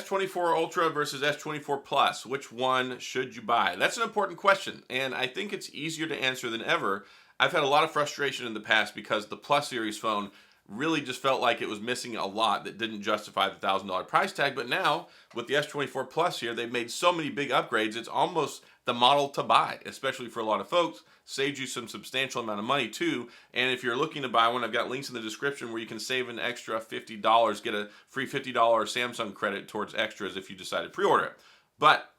S24 Ultra versus S24 Plus, which one should you buy? That's an important question, and I think it's easier to answer than ever. I've had a lot of frustration in the past because the Plus series phone really just felt like it was missing a lot that didn't justify the $1,000 price tag. But now, with the S24 Plus here, they've made so many big upgrades, it's almost the model to buy, especially for a lot of folks. Saves you some substantial amount of money too. And if you're looking to buy one, I've got links in the description where you can save an extra $50, get a free $50 Samsung credit towards extras if you decide to pre-order it. But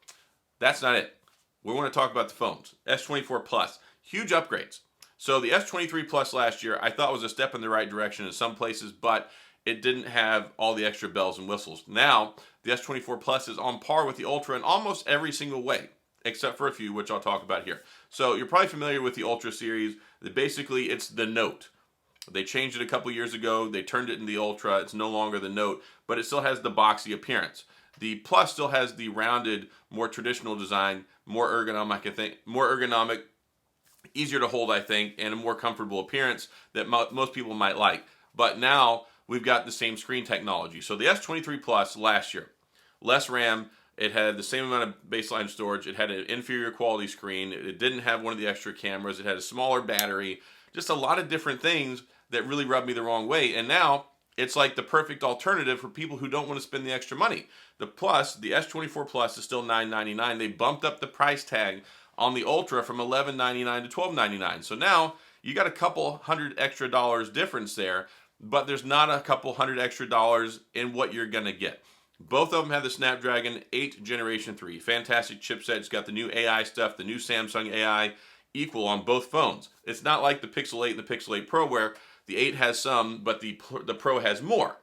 that's not it. We want to talk about the phones. S24 Plus, huge upgrades. So the S23 Plus last year, I thought was a step in the right direction in some places, but it didn't have all the extra bells and whistles. Now, the S24 Plus is on par with the Ultra in almost every single way, except for a few, which I'll talk about here. So you're probably familiar with the Ultra series. Basically, it's the Note. They changed it a couple years ago. They turned it into the Ultra. It's no longer the Note, but it still has the boxy appearance. The Plus still has the rounded, more traditional design, more ergonomic, easier to hold, I think, and a more comfortable appearance that most people might like. But now we've got the same screen technology. So the S23 Plus last year, less RAM. It had the same amount of baseline storage. It had an inferior quality screen. It didn't have one of the extra cameras. It had a smaller battery. Just a lot of different things that really rubbed me the wrong way. And now it's like the perfect alternative for people who don't want to spend the extra money. The Plus, the S24 Plus is still $999. They bumped up the price tag on the Ultra from $1199 to $1299. So now you got a couple hundred extra dollars difference there, but there's not a couple hundred extra dollars in what you're going to get. Both of them have the Snapdragon 8 Generation 3. Fantastic chipset. It's got the new AI stuff, the new Samsung AI, equal on both phones. It's not like the Pixel 8 and the Pixel 8 Pro where the 8 has some, but the Pro has more.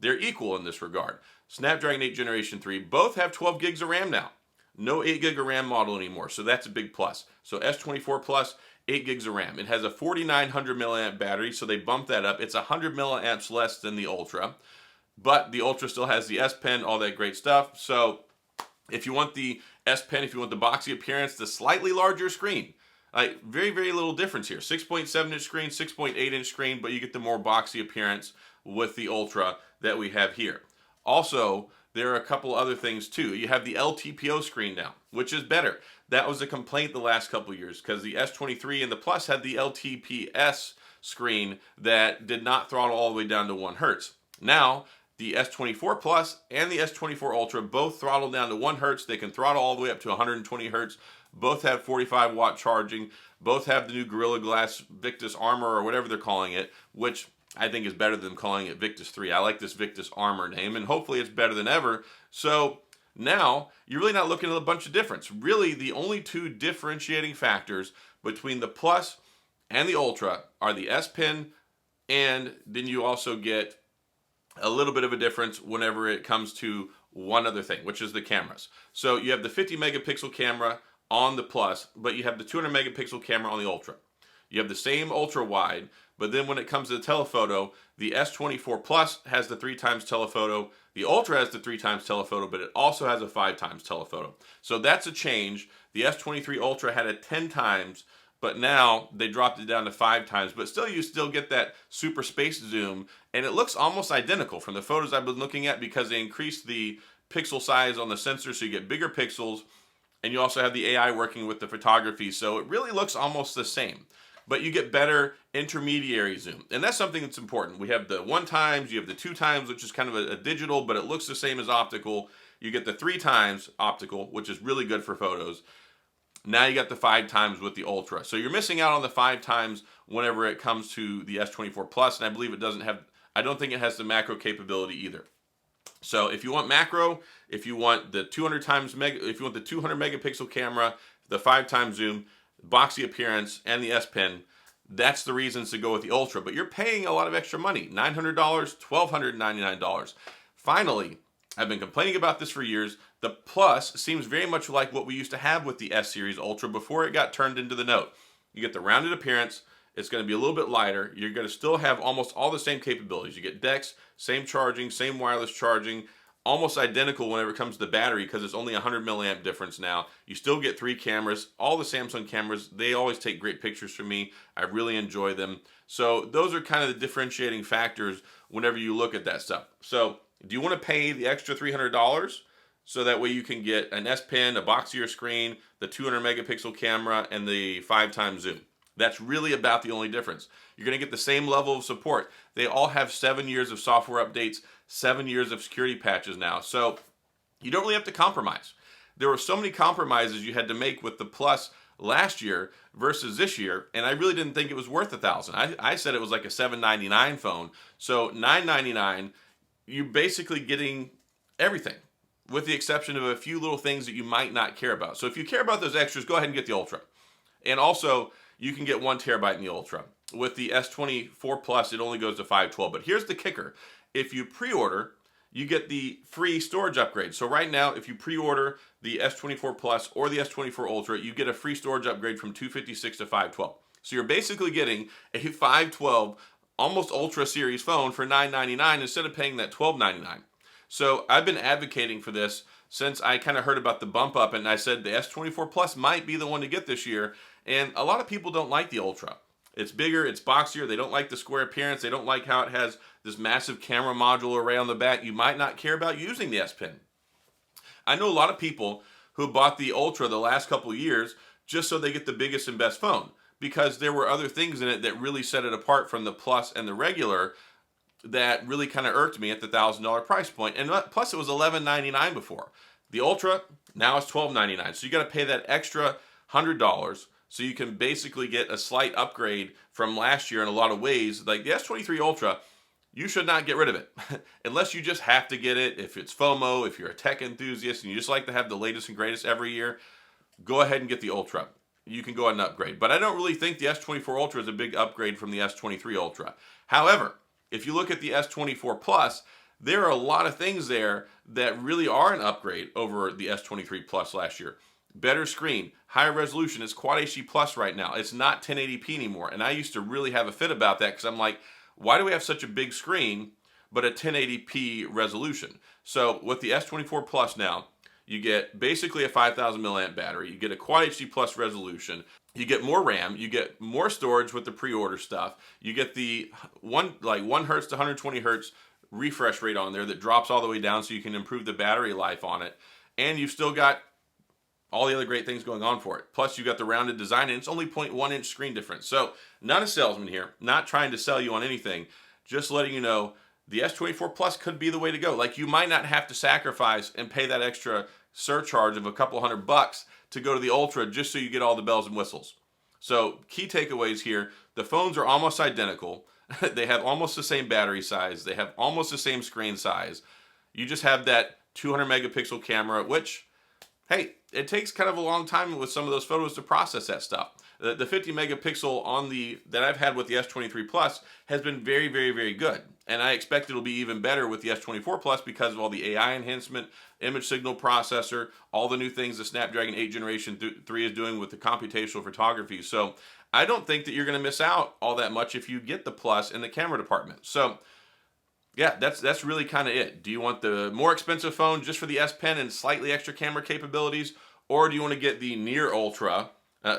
They're equal in this regard. Snapdragon 8 Generation 3, both have 12 gigs of RAM now. No 8 gig of RAM model anymore, so that's a big plus. So S24 Plus, 8 gigs of RAM. It has a 4900 milliamp battery, so they bumped that up. It's 100 milliamps less than the Ultra. But the Ultra still has the S Pen, all that great stuff. So if you want the S Pen, if you want the boxy appearance, the slightly larger screen, like very, very little difference here. 6.7 inch screen, 6.8 inch screen, but you get the more boxy appearance with the Ultra that we have here. Also, there are a couple other things too. You have the LTPO screen now, which is better. That was a complaint the last couple years because the S23 and the Plus had the LTPS screen that did not throttle all the way down to 1 hertz. Now, the S24 Plus and the S24 Ultra both throttle down to 1 hertz. They can throttle all the way up to 120 hertz. Both have 45 watt charging. Both have the new Gorilla Glass Victus Armor or whatever they're calling it, which I think is better than calling it Victus 3. I like this Victus Armor name, and hopefully it's better than ever. So now you're really not looking at a bunch of difference. Really, the only two differentiating factors between the Plus and the Ultra are the S Pen, and then you also get a little bit of a difference whenever it comes to one other thing, which is the cameras. So you have the 50 megapixel camera on the Plus, but you have the 200 megapixel camera on the Ultra. You have the same ultra wide, but then when it comes to the telephoto, the S24 Plus has the 3 times telephoto. The Ultra has the 3 times telephoto, but it also has a 5 times telephoto. So that's a change. The S23 Ultra had a 10 times, but now they dropped it down to 5 times. But still, you still get that super space zoom, and it looks almost identical from the photos I've been looking at because they increased the pixel size on the sensor, so you get bigger pixels, and you also have the AI working with the photography, so it really looks almost the same. But you get better intermediary zoom, and that's something that's important. We have the 1 times, you have the 2 times, which is kind of a digital, but it looks the same as optical. You get the 3 times optical, which is really good for photos. Now you got the 5 times with the Ultra. So you're missing out on the 5 times whenever it comes to the S24 Plus, and I believe it doesn't have, I don't think it has the macro capability either. So if you want macro, if you want the 200 megapixel camera, the 5 times zoom, boxy appearance, and the S Pen, that's the reasons to go with the Ultra. But you're paying a lot of extra money, $900, $1,299. Finally, I've been complaining about this for years. The Plus seems very much like what we used to have with the S Series Ultra before it got turned into the Note. You get the rounded appearance. It's going to be a little bit lighter. You're going to still have almost all the same capabilities. You get DeX, same charging, same wireless charging, almost identical whenever it comes to the battery because it's only 100 milliamp difference now. You still get 3 cameras. All the Samsung cameras, they always take great pictures for me. I really enjoy them. So those are kind of the differentiating factors whenever you look at that stuff. So Do you want to pay the extra $300 so that way you can get an S Pen, a boxier screen, the 200 megapixel camera, and the 5x zoom? That's really about the only difference. You're going to get the same level of support. They all have 7 years of software updates, 7 years of security patches now. So you don't really have to compromise. There were so many compromises you had to make with the Plus last year versus this year, and I really didn't think it was worth $1,000. I said it was like a $799 phone. So $999, you're basically getting everything, with the exception of a few little things that you might not care about. So if you care about those extras, go ahead and get the Ultra. And also, you can get 1 terabyte in the Ultra. With the S24 Plus, it only goes to 512. But here's the kicker. If you pre-order, you get the free storage upgrade. So right now, if you pre-order the S24 Plus or the S24 Ultra, you get a free storage upgrade from 256 to 512. So you're basically getting a 512, almost Ultra series phone for $999 instead of paying that $1299. So I've been advocating for this since I kind of heard about the bump up, and I said the S24 Plus might be the one to get this year. And a lot of people don't like the Ultra. It's bigger, it's boxier, they don't like the square appearance, they don't like how it has this massive camera module array on the back. You might not care about using the S Pen. I know a lot of people who bought the Ultra the last couple of years just so they get the biggest and best phone, because there were other things in it that really set it apart from the Plus and the regular that really kind of irked me at the $1,000 price point. And plus it was $1199 before. The Ultra, now it's $1299. So you got to pay that extra $100 so you can basically get a slight upgrade from last year in a lot of ways. Like the S23 Ultra, you should not get rid of it unless you just have to get it. If it's FOMO, if you're a tech enthusiast and you just like to have the latest and greatest every year, go ahead and get the Ultra. You can go ahead and upgrade. But I don't really think the S24 Ultra is a big upgrade from the S23 Ultra. However, if you look at the S24 Plus, there are a lot of things there that really are an upgrade over the S23 Plus last year. Better screen, higher resolution. It's Quad HD Plus right now. It's not 1080p anymore. And I used to really have a fit about that because I'm like, why do we have such a big screen but a 1080p resolution? So with the S24 Plus now, you get basically a 5,000 milliamp battery. You get a Quad HD Plus resolution. You get more RAM. You get more storage with the pre-order stuff. You get the 1 hertz to 120 hertz refresh rate on there that drops all the way down so you can improve the battery life on it. And you've still got all the other great things going on for it. Plus, you got the rounded design, and it's only 0.1 inch screen difference. So, not a salesman here, not trying to sell you on anything, just letting you know the S24 Plus could be the way to go. Like, you might not have to sacrifice and pay that extra surcharge of a couple $100 to go to the Ultra just so you get all the bells and whistles. So, key takeaways here, the phones are almost identical. They have almost the same battery size. They have almost the same screen size. You just have that 200 megapixel camera, which, hey, it takes kind of a long time with some of those photos to process that stuff. The 50 megapixel on that I've had with the S23 Plus has been very, very, very good. And I expect it'll be even better with the S24 Plus because of all the AI enhancement, image signal processor, all the new things the Snapdragon 8 Generation 3 is doing with the computational photography. So I don't think that you're going to miss out all that much if you get the Plus in the camera department. So yeah, that's really kind of it. Do you want the more expensive phone just for the S Pen and slightly extra camera capabilities? Or do you want to get the near Ultra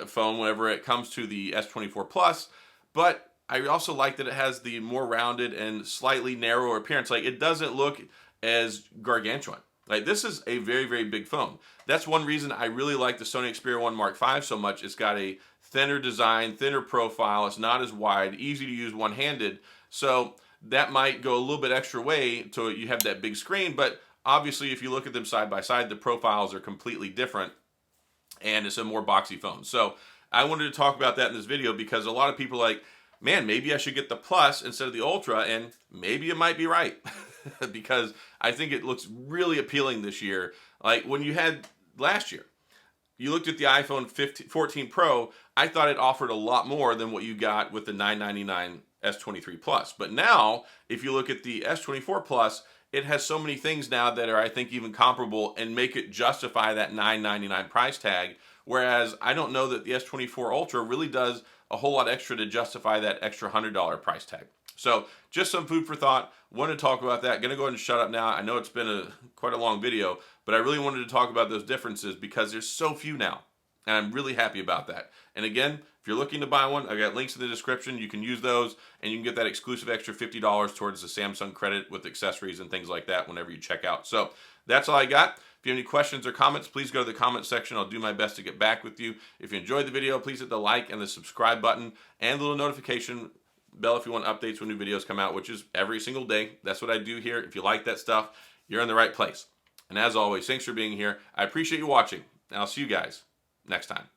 phone whenever it comes to the S24 Plus? But I also like that it has the more rounded and slightly narrower appearance. Like, it doesn't look as gargantuan. Like, this is a very, very big phone. That's one reason I really like the Sony Xperia 1 Mark V so much. It's got a thinner design, thinner profile. It's not as wide, easy to use one-handed. So that might go a little bit extra way to you have that big screen, but obviously if you look at them side by side, the profiles are completely different and it's a more boxy phone. So I wanted to talk about that in this video because a lot of people are like, man, maybe I should get the Plus instead of the Ultra, and maybe it might be right because I think it looks really appealing this year. Like when you had last year, you looked at the iPhone 14 Pro, I thought it offered a lot more than what you got with the $999 S23 Plus. But now, if you look at the S24 Plus, it has so many things now that are, I think, even comparable and make it justify that $999 price tag. Whereas I don't know that the S24 Ultra really does a whole lot extra to justify that extra $100 price tag. So just some food for thought. Wanted to talk about that. Gonna go ahead and shut up now. I know it's been quite a long video, but I really wanted to talk about those differences because there's so few now. And I'm really happy about that. And again, if you're looking to buy one, I got links in the description. You can use those, and you can get that exclusive extra $50 towards the Samsung credit with accessories and things like that whenever you check out. So that's all I got. If you have any questions or comments, please go to the comment section. I'll do my best to get back with you. If you enjoyed the video, please hit the like and the subscribe button and the little notification bell if you want updates when new videos come out, which is every single day. That's what I do here. If you like that stuff, you're in the right place. And as always, thanks for being here. I appreciate you watching, and I'll see you guys next time.